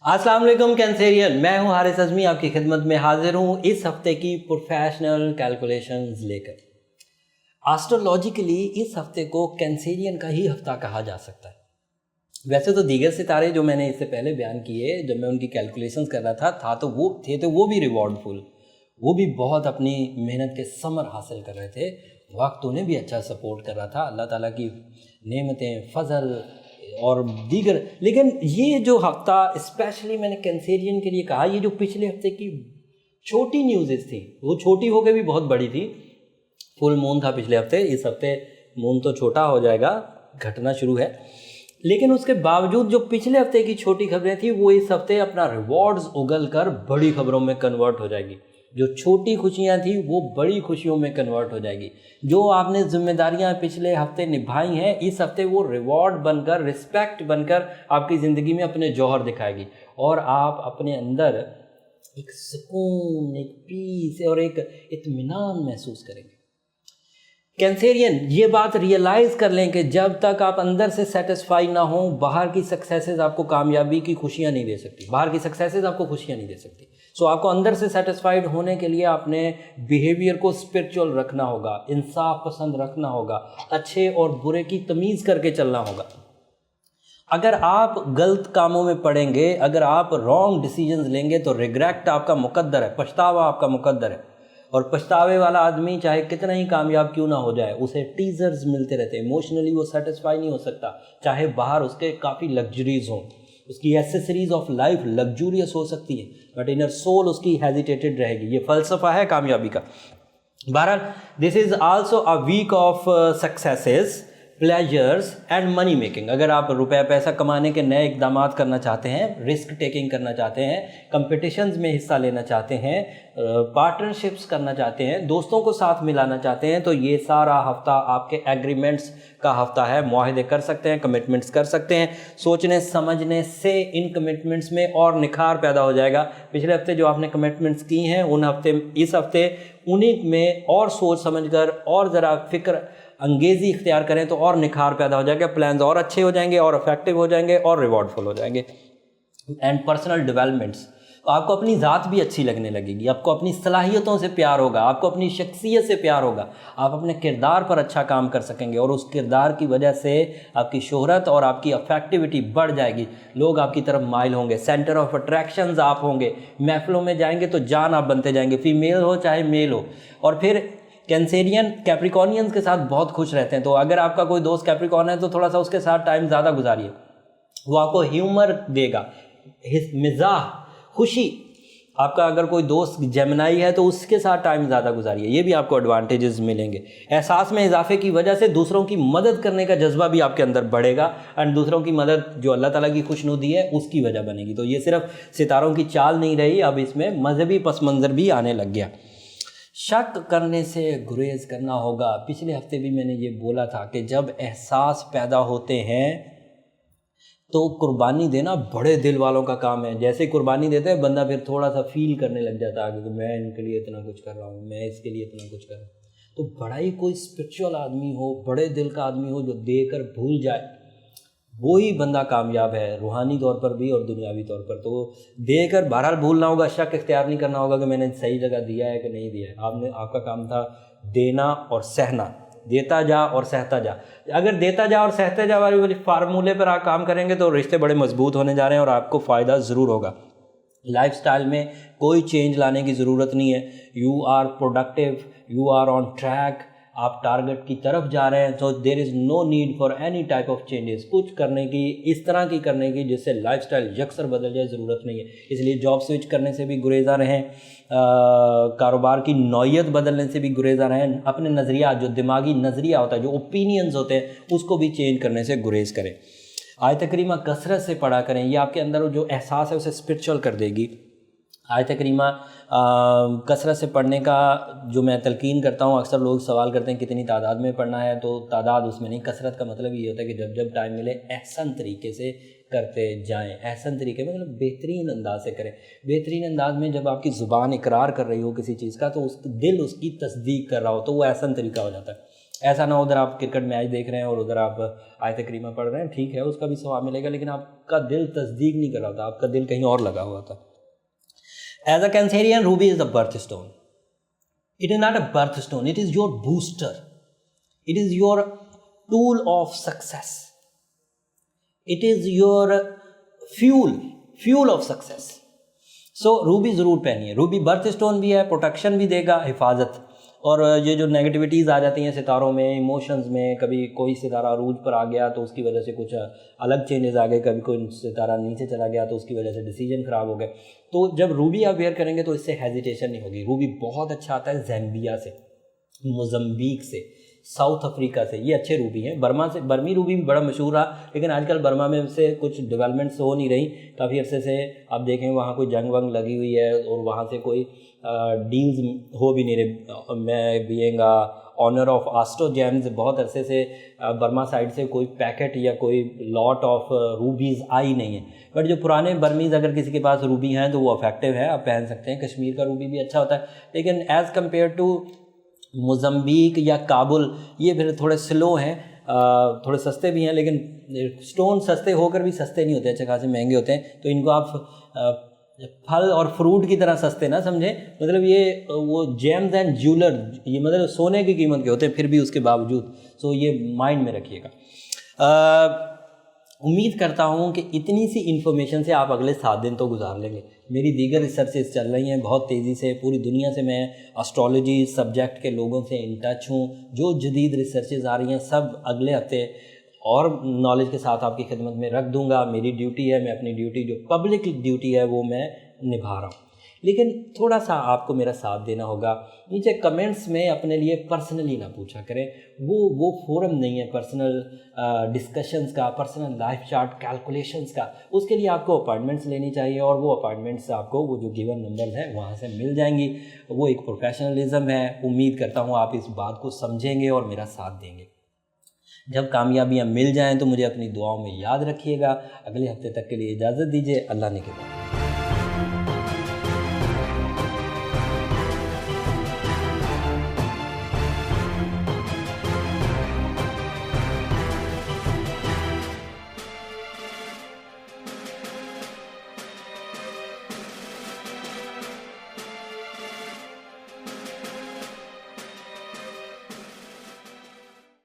अस्सलाम वालेकुम कैंसेरियन, मैं हूं हारिस अज़मी, आपकी खिदमत में हाजिर हूं इस हफ्ते की प्रोफेशनल कैलकुलेशंस लेकर। एस्ट्रोलॉजिकली इस हफ्ते को कैंसेरियन का ही हफ्ता कहा जा सकता है। वैसे तो दीगर सितारे जो मैंने इससे पहले बयान किए, जब मैं उनकी कैलकुलेशंस कर रहा था तो वो भी रिवॉर्डफुल, वो भी बहुत अपनी मेहनत के समर हासिल कर रहे थे। वक्त उन्हें भी अच्छा सपोर्ट कर रहा था, अल्लाह ताला की नेमतें, फजल और दीगर। लेकिन ये जो हफ्ता स्पेशली मैंने कैंसेरियन के लिए कहा, ये जो पिछले हफ्ते की छोटी न्यूज़ेस थी वो छोटी होकर भी बहुत बड़ी थी। फुल मून था पिछले हफ्ते, इस हफ्ते मून तो छोटा हो जाएगा, घटना शुरू है। लेकिन उसके बावजूद जो पिछले हफ्ते की छोटी खबरें थी वो इस हफ्ते अपना रिवॉर्ड्स उगल कर बड़ी खबरों में कन्वर्ट हो जाएगी। जो छोटी खुशियां थी वो बड़ी खुशियों में कन्वर्ट हो जाएगी। जो आपने जिम्मेदारियां पिछले हफ्ते निभाई हैं, इस हफ्ते वो रिवॉर्ड बनकर, रिस्पेक्ट बनकर आपकी ज़िंदगी में अपने जौहर दिखाएगी और आप अपने अंदर एक सुकून, एक पीस और एक इत्मीनान महसूस करेंगे। कैंसेरियन, ये बात रियलाइज़ कर लें कि जब तक आप अंदर से सेटिस्फाई ना हो, बाहर की सक्सेसेस आपको कामयाबी की खुशियाँ नहीं दे सकती, बाहर की सक्सेसेस आपको खुशियाँ नहीं दे सकती। सो आपको अंदर से सेटिस्फाइड होने के लिए अपने बिहेवियर को स्पिरिचुअल रखना होगा, इंसाफ पसंद रखना होगा, अच्छे और बुरे की तमीज़ करके चलना होगा। अगर आप गलत कामों में पड़ेंगे, अगर आप रॉन्ग डिसीजंस लेंगे तो रिग्रेट आपका मुकद्दर है, पछतावा आपका मुकद्दर है। और पछतावे वाला आदमी चाहे कितना ही कामयाब क्यों ना हो जाए, उसे टीजर्स मिलते रहते हैं, इमोशनली वो सेटिस्फाई नहीं हो सकता। चाहे बाहर उसके काफ़ी लग्जरीज हों, उसकी एसेसरीज ऑफ लाइफ लग्जूरियस हो सकती है, बट इनर सोल उसकी हेजिटेटेड रहेगी। ये फ़लसफ़ा है कामयाबी का। बहरहाल, this is also a week of successes, pleasures and money making. अगर आप रुपया पैसा कमाने के नए इकदाम करना चाहते हैं, रिस्क टेकिंग करना चाहते हैं, कंपटीशंस में हिस्सा लेना चाहते हैं, पार्टनरशिप्स करना चाहते हैं, दोस्तों को साथ मिलाना चाहते हैं, तो ये सारा हफ्ता आपके एग्रीमेंट्स का हफ्ता है। मुआहदे कर सकते हैं, कमिटमेंट्स कर सकते हैं। सोचने समझने से इन कमिटमेंट्स में और निखार पैदा हो जाएगा। पिछले हफ्ते जो आपने कमिटमेंट्स की हैं, इस हफ्ते उन्हीं में और सोच समझकर और ज़रा फिक्र अंगेज़ी इख्तियार करें तो और निखार पैदा हो जाएगा, प्लान्स और अच्छे हो जाएंगे और इफेक्टिव हो जाएंगे और रिवॉर्डफुल हो जाएंगे। एंड पर्सनल डेवलपमेंट्स, तो आपको अपनी ज़ात भी अच्छी लगने लगेगी, आपको अपनी सलाहियतों से प्यार होगा, आपको अपनी शख्सियत से प्यार होगा, आप अपने किरदार पर अच्छा काम कर सकेंगे और उस किरदार की वजह से आपकी शोहरत और आपकी अफेक्टिविटी बढ़ जाएगी। लोग आपकी तरफ माइल होंगे, सेंटर ऑफ अट्रैक्शंस आप होंगे, महफिलों में जाएंगे तो जान आप बनते जाएंगे, फीमेल हो चाहे मेल हो। और फिर कैंसेरियन कैप्रिकॉर्नियंस के साथ बहुत खुश रहते हैं, तो अगर आपका कोई दोस्त कैप्रिकॉर्न है तो थोड़ा सा उसके साथ टाइम ज़्यादा गुजारिए, वो आपको ह्यूमर देगा, मिजाह, खुशी। आपका अगर कोई दोस्त जेमिनाई है तो उसके साथ टाइम ज़्यादा गुजारिए, ये भी आपको एडवांटेजेस मिलेंगे। एहसास में इजाफे की वजह से दूसरों की मदद करने का जज्बा भी आपके अंदर बढ़ेगा एंड दूसरों की मदद जो अल्लाह ताला की खुशनुदी है उसकी वजह बनेगी। तो ये सिर्फ सितारों की चाल नहीं रही, अब इसमें मजहबी पस मंज़र भी आने लग गया। शक करने से गुरेज करना होगा। पिछले हफ्ते भी मैंने ये बोला था कि जब एहसास पैदा होते हैं तो कुर्बानी देना बड़े दिल वालों का काम है। जैसे कुर्बानी देते हैं बंदा फिर थोड़ा सा फील करने लग जाता है कि मैं इनके लिए इतना कुछ कर रहा हूँ, मैं इसके लिए इतना कुछ कर रहा हूँ। तो बड़ा ही कोई स्पिरिचुअल आदमी हो, बड़े दिल का आदमी हो जो देकर भूल जाए, वो ही बंदा कामयाब है, रूहानी तौर पर भी और दुनियावी तौर पर। तो देकर बहरहाल भूलना होगा, शक इख्तियार नहीं करना होगा कि मैंने सही जगह दिया है कि नहीं दिया है। आपका काम था देना और सहना, देता जा और सहता जा। अगर देता जा और सहते जा वाली फार्मूले पर आप काम करेंगे तो रिश्ते बड़े मजबूत होने जा रहे हैं और आपको फ़ायदा ज़रूर होगा। लाइफस्टाइल में कोई चेंज लाने की ज़रूरत नहीं है। You are productive, you are on track, आप टारगेट की तरफ जा रहे हैं। तो there is no need for any type of changes, कुछ करने की, इस तरह की करने की जिससे लाइफस्टाइल यकसर बदल जाए, ज़रूरत नहीं है। इसलिए जॉब स्विच करने से भी गुरेज़ा रहें, कारोबार की नौयत बदलने से भी गुरेज़ा रहें, अपने नज़रिया, जो दिमागी नज़रिया होता है, जो ओपिनियंस होते हैं, उसको भी चेंज करने से गुरेज़ करें। आयत करीमा कसरत से पढ़ा करें, ये आपके अंदर जो एहसास है उसे स्पिरिचुअल कर देगी। आयत करीमा कसरत से पढ़ने का जो मैं तलकीन करता हूँ, अक्सर लोग सवाल करते हैं कितनी तादाद में पढ़ना है, तो तादाद उसमें नहीं, कसरत का मतलब ये होता है कि जब जब टाइम मिले एहसन तरीके से करते जाएं। एहसन तरीके में मतलब बेहतरीन अंदाज से करें। बेहतरीन अंदाज में जब आपकी ज़ुबान इकरार कर रही हो किसी चीज़ का, तो दिल उसकी तस्दीक कर रहा हो, तो वो एहसन तरीका हो जाता है। ऐसा ना उधर आप क्रिकेट मैच देख रहे हैं और उधर आप आयत करीमा पढ़ रहे हैं, ठीक है उसका भी सवाब मिलेगा, लेकिन आपका दिल तस्दीक नहीं कर रहा था, आपका दिल कहीं और लगा हुआ था। As a Cancerian, ruby is the birth stone. It is not a birth stone, it is your booster, it is your tool of success, it is your fuel of success. So ruby ज़रूर पहनिए। Ruby birth stone भी है, protection भी देगा, हिफाजत। और ये जो नेगेटिविटीज़ आ जाती हैं सितारों में, इमोशंस में, कभी कोई सितारा अरूज पर आ गया तो उसकी वजह से कुछ अलग चेंजेस आ गए, कभी कोई सितारा नीचे चला गया तो उसकी वजह से डिसीजन ख़राब हो गए। तो जब रूबी आप वेयर करेंगे तो इससे हेजिटेशन नहीं होगी। रूबी बहुत अच्छा आता है ज़ैम्बिया से, मोज़म्बिक से, साउथ अफ्रीका से, ये अच्छे रूबी हैं। बर्मा से, बर्मी रूबी भी बड़ा मशहूर रहा, लेकिन आजकल बर्मा में से कुछ डेवलपमेंट्स हो नहीं रही। काफ़ी अरसे से आप देखें वहाँ कोई जंग वंग लगी हुई है और वहाँ से कोई डील्स हो भी नहीं रहे। मैं being owner of Astro Gems, बहुत अरसे से बर्मा साइड से कोई पैकेट या कोई लॉट ऑफ रूबीज़ आई नहीं है। बट जो पुराने बर्मीज़ अगर किसी के पास रूबी हैं तो वो अफेक्टिव है, आप पहन सकते हैं। कश्मीर का रूबी भी अच्छा होता है, लेकिन एज़ कम्पेयर टू मोज़म्बिक या काबुल ये फिर थोड़े स्लो हैं, थोड़े सस्ते भी हैं, लेकिन स्टोन सस्ते होकर भी सस्ते नहीं होते, अच्छे खासे महंगे होते हैं। तो इनको आप फल और फ्रूट की तरह सस्ते ना समझें, मतलब ये वो जेम्स एंड ज्वेलर, ये मतलब सोने की कीमत के होते हैं फिर भी उसके बावजूद। सो ये माइंड में रखिएगा। उम्मीद करता हूँ कि इतनी सी इन्फॉर्मेशन से आप अगले 7 दिन तो गुजार लेंगे। मेरी दीगर रिसर्चेस चल रही हैं बहुत तेज़ी से, पूरी दुनिया से मैं एस्ट्रोलॉजी सब्जेक्ट के लोगों से इन टच हूँ। जो जदीद रिसर्चेस आ रही हैं सब अगले हफ्ते और नॉलेज के साथ आपकी खिदमत में रख दूंगा। मेरी ड्यूटी है, मैं अपनी ड्यूटी जो पब्लिक ड्यूटी है वो मैं निभा रहा हूँ, लेकिन थोड़ा सा आपको मेरा साथ देना होगा। नीचे कमेंट्स में अपने लिए पर्सनली ना पूछा करें, वो फोरम नहीं है पर्सनल डिस्कशंस का, पर्सनल लाइफ चार्ट कैलकुलेशंस का। उसके लिए आपको अपॉइंटमेंट्स लेनी चाहिए और वो अपॉइंटमेंट्स आपको वो जो गिवन नंबर है वहाँ से मिल जाएंगी। वो एक प्रोफेशनलिज्म है। उम्मीद करता हूँ आप इस बात को समझेंगे और मेरा साथ देंगे। जब कामयाबियाँ मिल जाएं तो मुझे अपनी दुआओं में याद रखिएगा। अगले हफ्ते तक के लिए इजाज़त दीजिए। अल्लाह ने के बाद।